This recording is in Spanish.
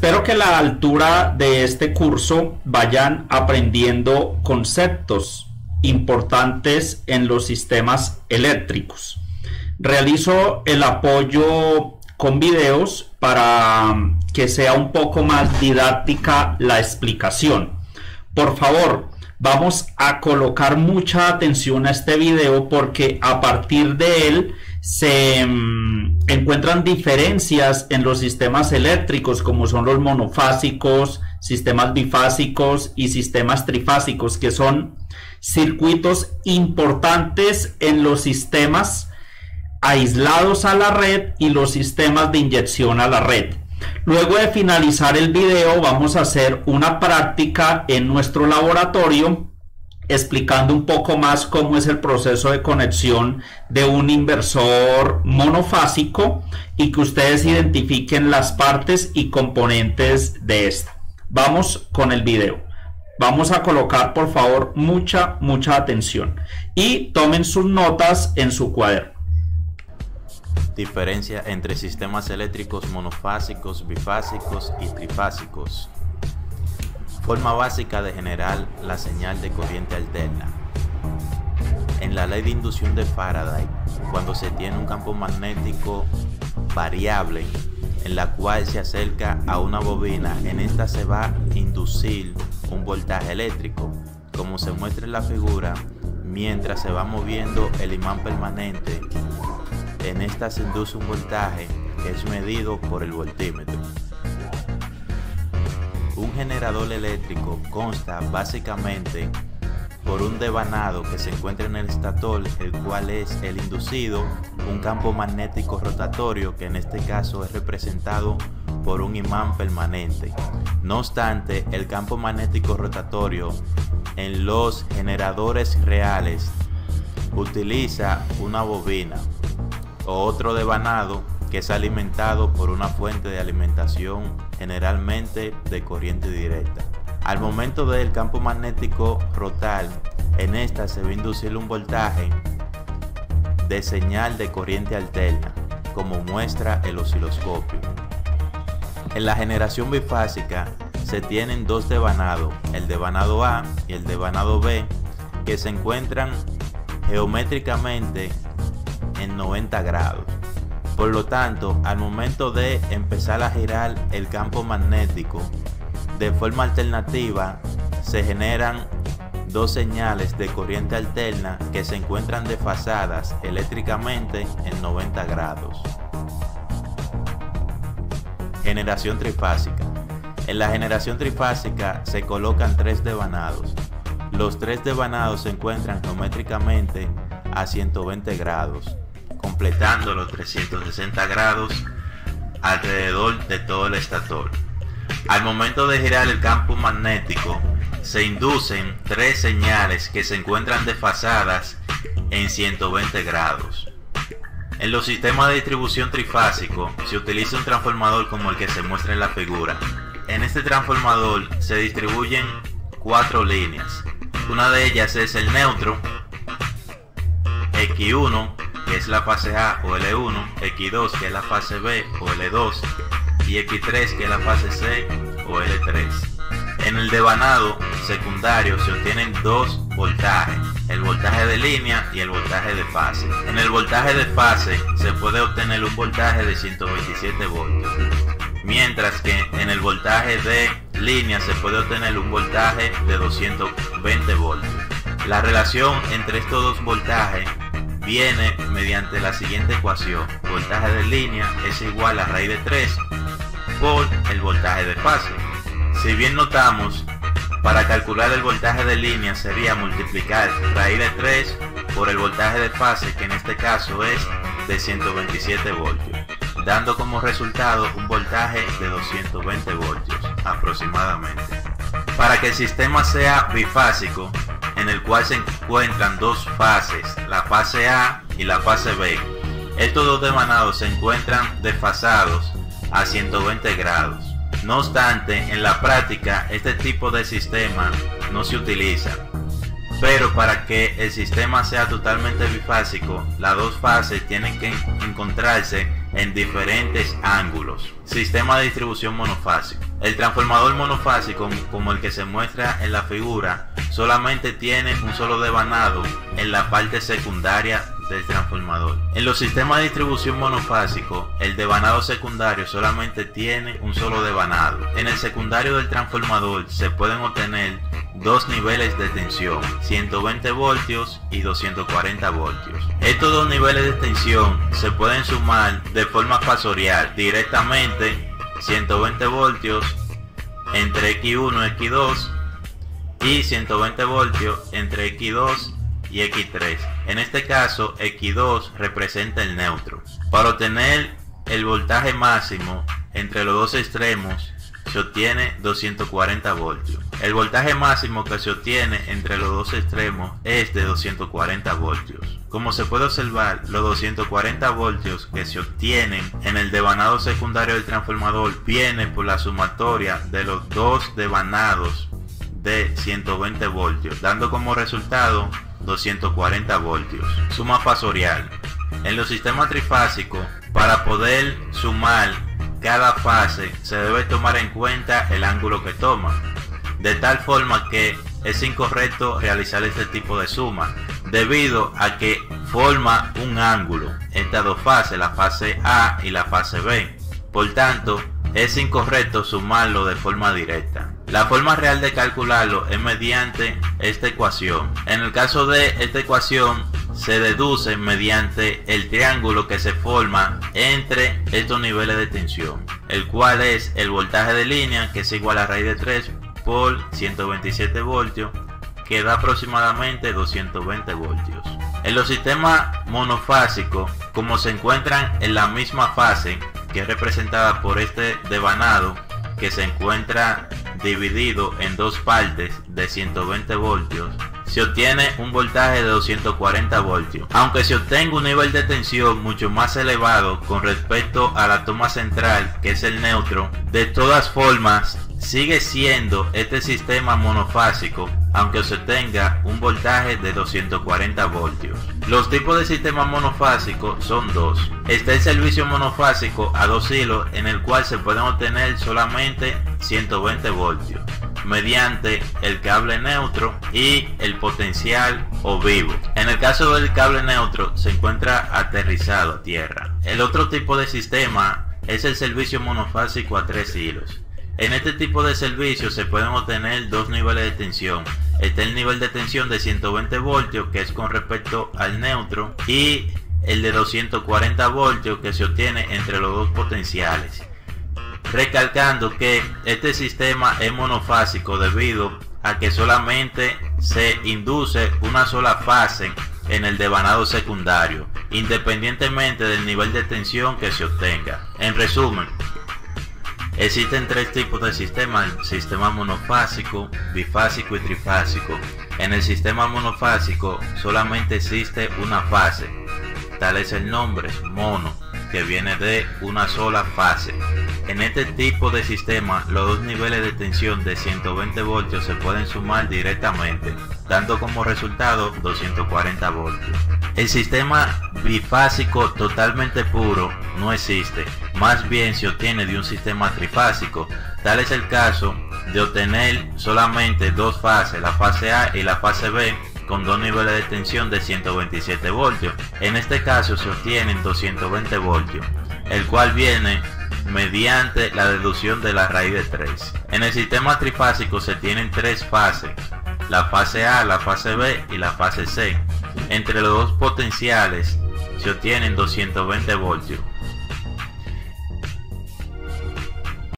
Espero que a la altura de este curso vayan aprendiendo conceptos importantes en los sistemas eléctricos. Realizo el apoyo con videos para que sea un poco más didáctica la explicación. Por favor, vamos a colocar mucha atención a este video porque a partir de él se encuentran diferencias en los sistemas eléctricos, como son los monofásicos, sistemas bifásicos y sistemas trifásicos, que son circuitos importantes en los sistemas aislados a la red y los sistemas de inyección a la red. Luego de finalizar el video vamos a hacer una práctica en nuestro laboratorio explicando un poco más cómo es el proceso de conexión de un inversor monofásico y que ustedes identifiquen las partes y componentes de esta. Vamos con el video. Vamos a colocar por favor mucha atención y tomen sus notas en su cuaderno. Diferencia entre sistemas eléctricos monofásicos, bifásicos y trifásicos. Forma básica de generar la señal de corriente alterna. En la ley de inducción de Faraday, cuando se tiene un campo magnético variable en la cual se acerca a una bobina, en esta se va a inducir un voltaje eléctrico, como se muestra en la figura, mientras se va moviendo el imán permanente. En esta se induce un voltaje que es medido por el voltímetro. Un generador eléctrico consta básicamente por un devanado que se encuentra en el estator, el cual es el inducido, un campo magnético rotatorio que en este caso es representado por un imán permanente. No obstante, el campo magnético rotatorio en los generadores reales utiliza una bobina o otro devanado que es alimentado por una fuente de alimentación generalmente de corriente directa. Al momento del campo magnético rotar, en esta se va a inducir un voltaje de señal de corriente alterna, como muestra el osciloscopio. En la generación bifásica se tienen dos devanados, el devanado A y el devanado B, que se encuentran geométricamente en 90 grados. Por lo tanto, al momento de empezar a girar el campo magnético de forma alternativa, se generan dos señales de corriente alterna que se encuentran desfasadas eléctricamente en 90 grados. Generación trifásica. En la generación trifásica se colocan tres devanados. Los tres devanados se encuentran geométricamente a 120 grados, completando los 360 grados alrededor de todo el estator. Al momento de girar el campo magnético, se inducen tres señales que se encuentran desfasadas en 120 grados. En los sistemas de distribución trifásico se utiliza un transformador como el que se muestra en la figura. En este transformador se distribuyen cuatro líneas. Una de ellas es el neutro, X1, que es la fase A o L1, X2, que es la fase B o L2, y X3, que es la fase C o L3. En el devanado secundario se obtienen dos voltajes, el voltaje de línea y el voltaje de fase. En el voltaje de fase se puede obtener un voltaje de 127 voltios, mientras que en el voltaje de línea se puede obtener un voltaje de 220 voltios. La relación entre estos dos voltajes viene mediante la siguiente ecuación: voltaje de línea es igual a raíz de 3 por el voltaje de fase. Si bien notamos, para calcular el voltaje de línea sería multiplicar raíz de 3 por el voltaje de fase, que en este caso es de 127 voltios, dando como resultado un voltaje de 220 voltios aproximadamente. Para que el sistema sea bifásico, en el cual se encuentran dos fases, la fase A y la fase B, estos dos devanados se encuentran desfasados a 120 grados. No obstante, en la práctica este tipo de sistema no se utiliza, pero para que el sistema sea totalmente bifásico, las dos fases tienen que encontrarse en diferentes ángulos. Sistema de distribución monofásico. El transformador monofásico, como el que se muestra en la figura, solamente tiene un solo devanado en la parte secundaria del transformador. En los sistemas de distribución monofásico, el devanado secundario solamente tiene un solo devanado. En el secundario del transformador se pueden obtener dos niveles de tensión, 120 voltios y 240 voltios. Estos dos niveles de tensión se pueden sumar de forma fasorial directamente, 120 voltios entre X1 y X2 y 120 voltios entre X2 y X3. En este caso, X2 representa el neutro. Para obtener el voltaje máximo entre los dos extremos se obtiene 240 voltios. El voltaje máximo que se obtiene entre los dos extremos es de 240 voltios. Como se puede observar, los 240 voltios que se obtienen en el devanado secundario del transformador vienen por la sumatoria de los dos devanados de 120 voltios, dando como resultado 240 voltios. Suma fasorial. En los sistemas trifásicos, para poder sumar cada fase se debe tomar en cuenta el ángulo que toma, de tal forma que es incorrecto realizar este tipo de suma, debido a que forma un ángulo estas dos fases, la fase A y la fase B. Por tanto, es incorrecto sumarlo de forma directa. La forma real de calcularlo es mediante esta ecuación. En el caso de esta ecuación, se deduce mediante el triángulo que se forma entre estos niveles de tensión, el cual es el voltaje de línea, que es igual a raíz de 3 por 127 voltios, que da aproximadamente 220 voltios. En los sistemas monofásicos, como se encuentran en la misma fase, que es representada por este devanado, que se encuentra dividido en dos partes de 120 voltios, se obtiene un voltaje de 240 voltios. Aunque se obtenga un nivel de tensión mucho más elevado con respecto a la toma central, que es el neutro, de todas formas sigue siendo este sistema monofásico, aunque se tenga un voltaje de 240 voltios. Los tipos de sistemas monofásicos son dos. Está el servicio monofásico a dos hilos, en el cual se pueden obtener solamente 120 voltios mediante el cable neutro y el potencial o vivo. En el caso del cable neutro se encuentra aterrizado a tierra. El otro tipo de sistema es el servicio monofásico a tres hilos. En este tipo de servicio se pueden obtener dos niveles de tensión. Está el nivel de tensión de 120 voltios, que es con respecto al neutro, y el de 240 voltios, que se obtiene entre los dos potenciales. Recalcando que este sistema es monofásico debido a que solamente se induce una sola fase en el devanado secundario, independientemente del nivel de tensión que se obtenga. En resumen, existen tres tipos de sistemas: el sistema monofásico, bifásico y trifásico. En el sistema monofásico solamente existe una fase, tal es el nombre, mono, que viene de una sola fase. En este tipo de sistema, los dos niveles de tensión de 120 voltios se pueden sumar directamente, dando como resultado 240 voltios. El sistema bifásico totalmente puro no existe, más bien se obtiene de un sistema trifásico. Tal es el caso de obtener solamente dos fases, la fase A y la fase B, con dos niveles de tensión de 127 voltios. En este caso se obtienen 220 voltios, el cual viene mediante la deducción de la raíz de 3. En el sistema trifásico se tienen tres fases, la fase A, la fase B y la fase C. Entre los dos potenciales se obtienen 220 voltios.